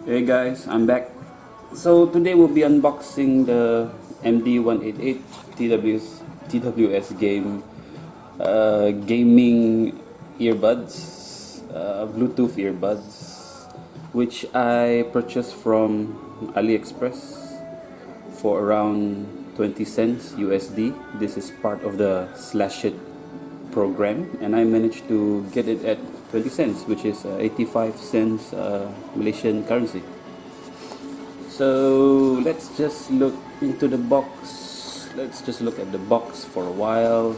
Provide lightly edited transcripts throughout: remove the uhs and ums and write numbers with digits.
Hey guys, I'm back. So today we'll be unboxing the MD188 TWS gaming earbuds, Bluetooth earbuds, which I purchased from AliExpress for around 20 cents USD. This is part of the SlashIt program, and I managed to get it at 20 cents, which is 85 cents Malaysian currency. So let's just look into the box. Let's just look at the box for a while.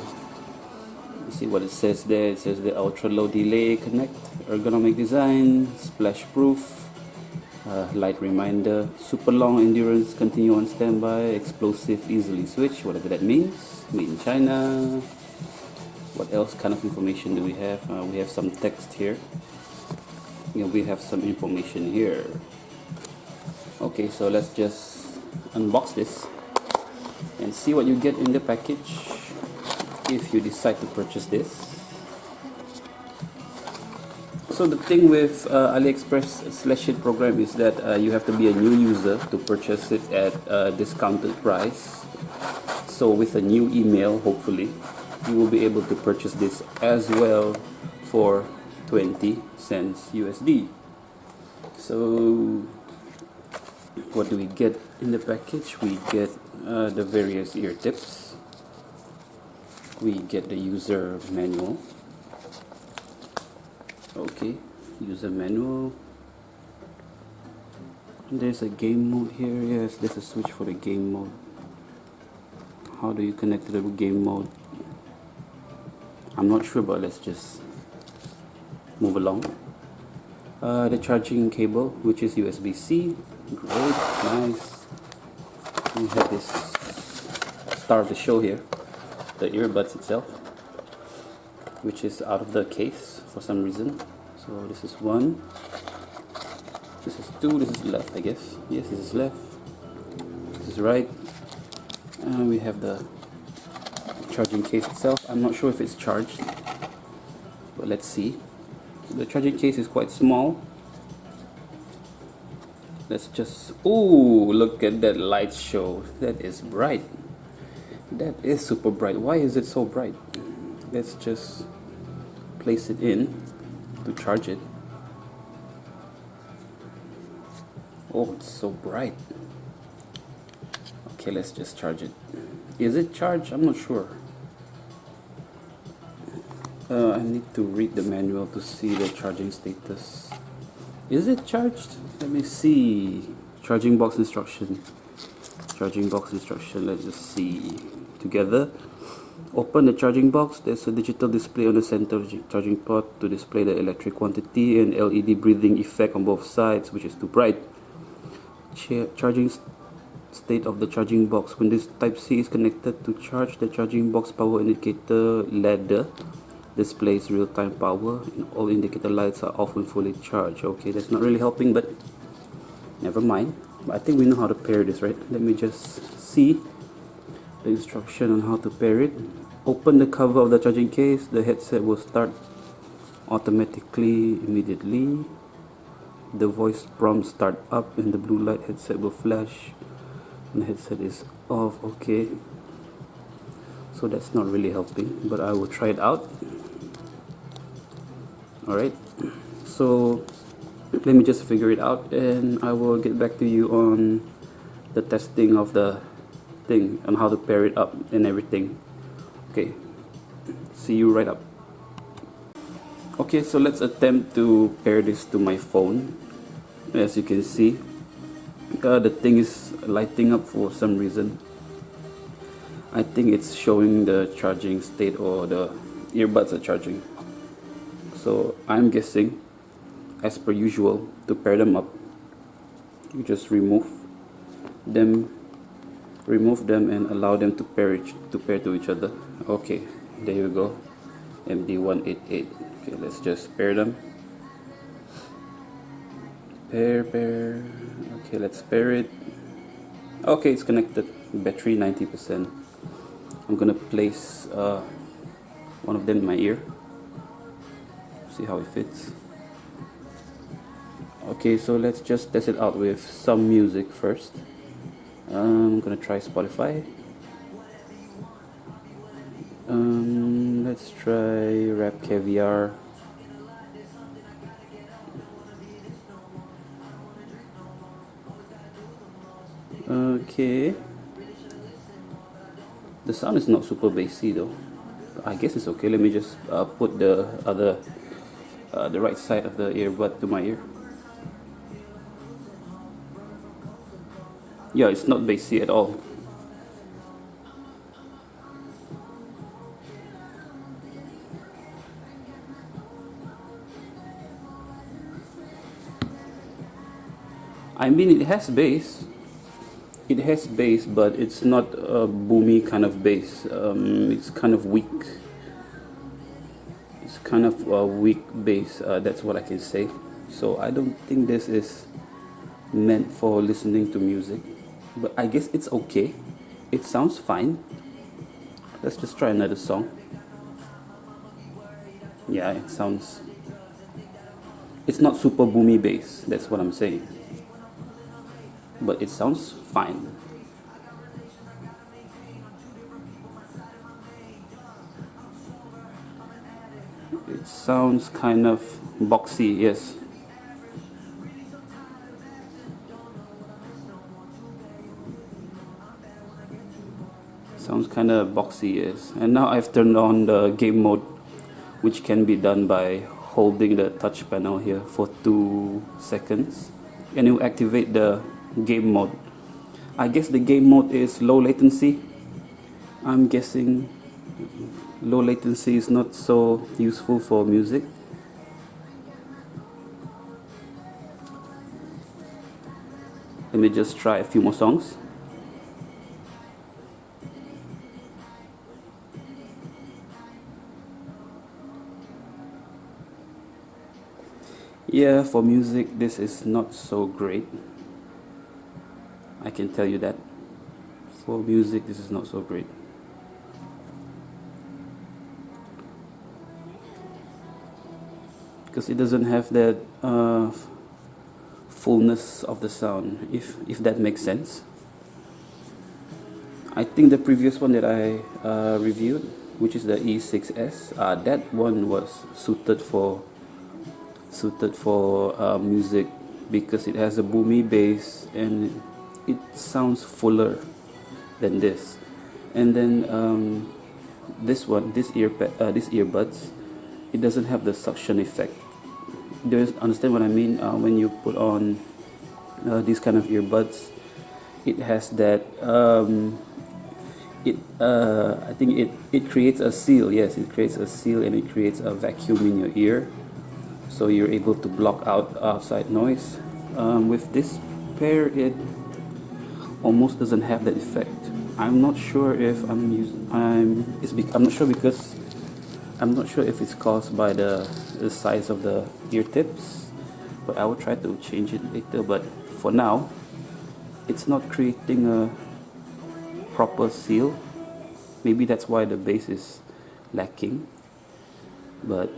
Let's see what it says there. It says the ultra low delay connect, ergonomic design, splash proof, light reminder, super long endurance, continue on standby, explosive, easily switch, whatever that means. Made in China. What else kind of information do we have? We have some text here. Yeah, we have some information here. Okay, so let's just unbox this and see what you get in the package if you decide to purchase this. So the thing with AliExpress SlashIt program is that you have to be a new user to purchase it at a discounted price. So with a new email, hopefully, you will be able to purchase this as well for 20 cents USD. So what do we get in the package? We get the various ear tips. We get the user manual. Okay, user manual. There's a game mode here. Yes, there's a switch for the game mode. How do you connect to the game mode? I'm not sure, but let's just move along. The charging cable, which is USB-C. Great, nice. We have this star of the show here, the earbuds itself, which is out of the case for some reason. So this is one, this is two, this is left, I guess. Yes, this is left, this is right. And we have the charging case itself. I'm not sure if it's charged, but let's see. The charging case is quite small. Let's just, ooh, look at that light show. That is bright. That is super bright. Why is it so bright? Let's just place it in to charge it. Oh, it's so bright. Okay, let's just charge it. Is it charged? I'm not sure. I need to read the manual to see the charging status. Is it charged? Let me see. Charging box instruction. Charging box instruction. Let's just see together. Open the charging box. There's a digital display on the center charging port to display the electric quantity and LED breathing effect on both sides, which is too bright. Charging state of the charging box. When this Type-C is connected to charge, the charging box power indicator ladder displays real-time power and all indicator lights are off when fully charged. Okay, that's not really helping, but never mind. But I think we know how to pair this, right? Let me just see the instruction on how to pair it. Open the cover of the charging case. The headset will start automatically immediately. The voice prompt start up and the blue light headset will flash and the headset is off. Okay, so that's not really helping, but I will try it out. Alright, so let me just figure it out and I will get back to you on the testing of the thing on how to pair it up and everything. Okay, see you right up. Okay, so let's attempt to pair this to my phone. As you can see, the thing is lighting up for some reason. I think it's showing the charging state or the earbuds are charging. So I'm guessing, as per usual, to pair them up, you just remove them and allow them to pair to each other. Okay, there you go. MD188. Okay, let's just pair them. Pair. Okay, let's pair it. Okay, it's connected. Battery 90%. I'm gonna place one of them in my ear. See how it fits. Okay, so let's just test it out with some music first. I'm gonna try Spotify. Let's try Rap Caviar. Okay. The sound is not super bassy though. I guess it's okay. Let me just put the other, the right side of the earbud to my ear. Yeah, it's not bassy at all. I mean, it has bass. It has bass, but it's not a boomy kind of bass. It's kind of weak. It's kind of a weak bass. That's what I can say. So I don't think this is meant for listening to music. But I guess it's okay. It sounds fine. Let's just try another song. Yeah, it sounds... It's not super boomy bass. That's what I'm saying. But it sounds fine. It sounds kind of boxy, yes. Sounds kind of boxy, yes. And now I've turned on the game mode, which can be done by holding the touch panel here for 2 seconds. And you activate the game mode. I guess the game mode is low latency. I'm guessing low latency is not so useful for music. Let me just try a few more songs. Yeah, for music this is not so great. I can tell you that. For music this is not so great. Because it doesn't have that fullness of the sound, if that makes sense. I think the previous one that I reviewed, which is the E6S, that one was suited for music because it has a boomy bass and it sounds fuller than this. And then this one, this earbuds, it doesn't have the suction effect. Do you understand what I mean? When you put on these kind of earbuds, it has that I think it creates a seal. Yes, it creates a seal and it creates a vacuum in your ear, so you're able to block out outside noise. With this pair, it almost doesn't have that effect. I'm not sure if I'm not sure because I'm not sure if it's caused by the size of the ear tips, but I will try to change it later. But for now, it's not creating a proper seal. Maybe that's why the bass is lacking, but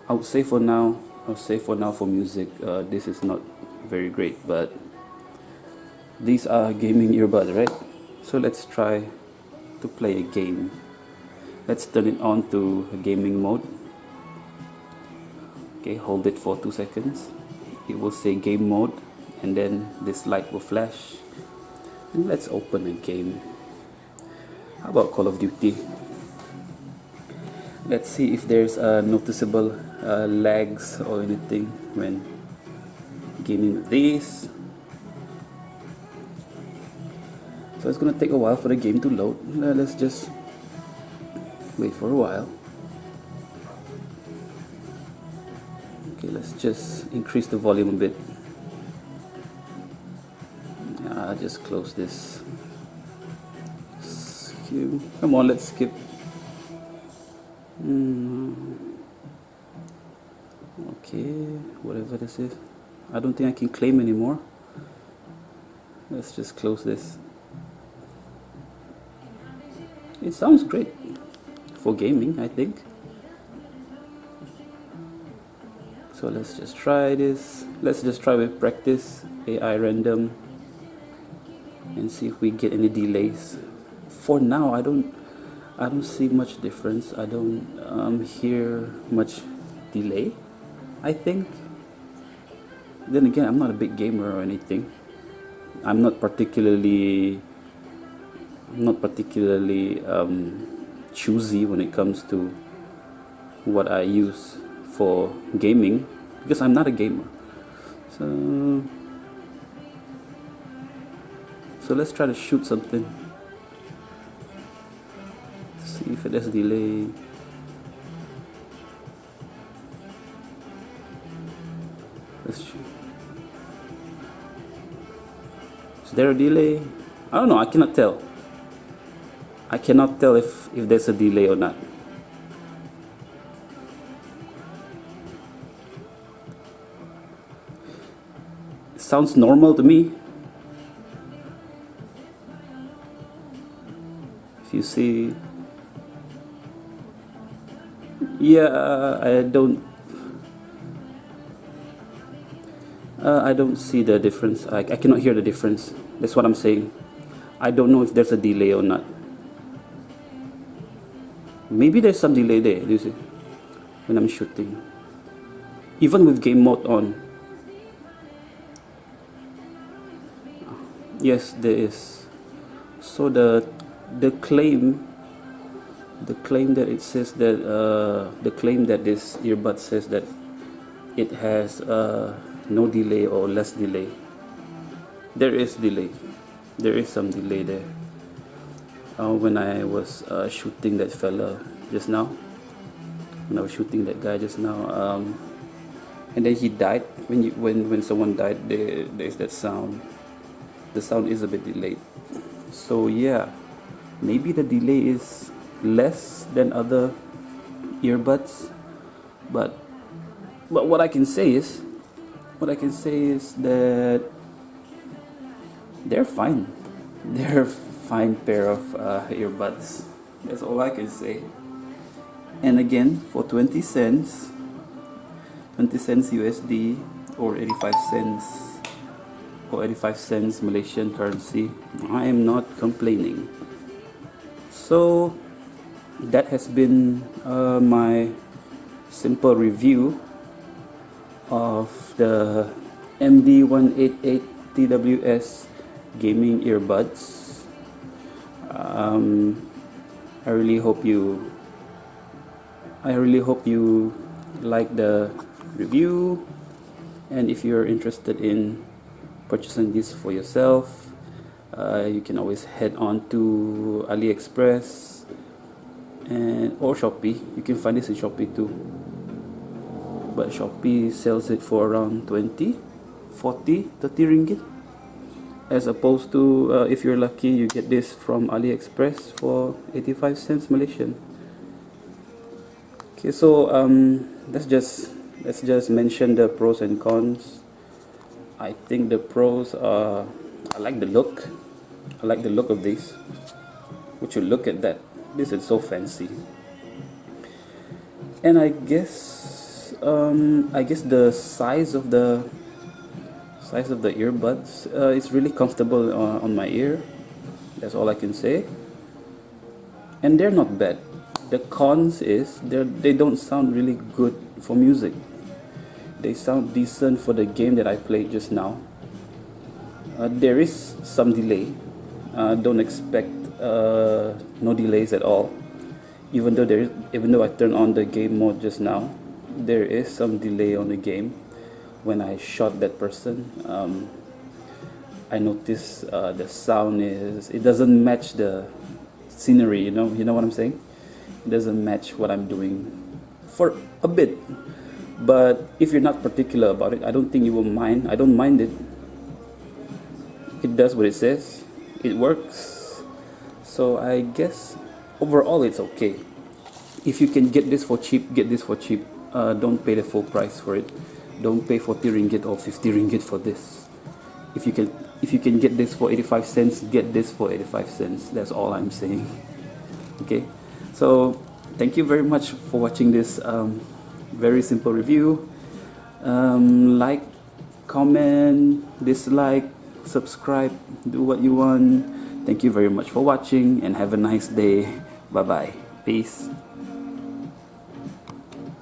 I would say for now for music, this is not very great. But these are gaming earbuds, right? So let's try to play a game. Let's turn it on to gaming mode. Okay, hold it for 2 seconds. It will say game mode, and then this light will flash. And let's open a game. How about Call of Duty? Let's see if there's noticeable lags or anything when gaming with these. So it's gonna take a while for the game to load. Let's just wait for a while. Okay, let's just increase the volume a bit. I'll just close this. Come on, let's skip. Okay, whatever this is. I don't think I can claim anymore. Let's just close this. It sounds great for gaming, I think. So let's just try this. Let's just try with practice AI random and see if we get any delays. For now, I don't see much difference. I don't hear much delay, I think. Then again, I'm not a big gamer or anything. I'm not particularly choosy when it comes to what I use for gaming, because I'm not a gamer. So let's try to shoot something. See if there's a delay. Let's shoot. Is there a delay? I don't know. I cannot tell. I cannot tell if there's a delay or not. It sounds normal to me. If you see, yeah, I don't see the difference. I cannot hear the difference. That's what I'm saying. I don't know if there's a delay or not. Maybe there's some delay there, you see, when I'm shooting. Even with game mode on. Yes, there is. So the claim that it says that the claim that this earbud says that it has no delay or less delay. There is delay. There is some delay there. When I was shooting that fella just now, when I was shooting that guy just now, and then he died. When someone died, there's that sound. The sound is a bit delayed. So yeah, maybe the delay is less than other earbuds, but what I can say is that they're fine. They're a fine pair of earbuds. That's all I can say. And again, for 20 cents USD or 85 cents Malaysian currency, I am not complaining. So that has been my simple review of the MD188 TWS gaming earbuds. I really hope you like the review, and if you're interested in purchasing this for yourself, you can always head on to AliExpress or Shopee. You can find this in Shopee too, but Shopee sells it for around 20, 40, 30 ringgit, as opposed to if you're lucky, you get this from AliExpress for 85 cents Malaysian. Okay, so let's just mention the pros and cons. I think the pros are, I like the look. I like the look of this. Would you look at that? This is so fancy. And I guess the size of the earbuds is really comfortable on my ear. That's all I can say. And they're not bad. The cons is they don't sound really good for music. They sound decent for the game that I played just now. There is some delay. Don't expect no delays at all. Even though I turned on the game mode just now, there is some delay on the game. When I shot that person, I noticed the sound it doesn't match the scenery. You know what I'm saying? It doesn't match what I'm doing for a bit. But if you're not particular about it, I don't think you will mind. I don't mind it. It does what it says. It works. So I guess overall it's okay. If you can get this for cheap, get this for cheap. Don't pay the full price for it. Don't pay 40 ringgit or 50 ringgit for this. If you can get this for 85 cents, get this for 85 cents. That's all I'm saying. Okay. So thank you very much for watching this very simple review. Like, comment, dislike, subscribe, do what you want. Thank you very much for watching and have a nice day. Bye bye. Peace.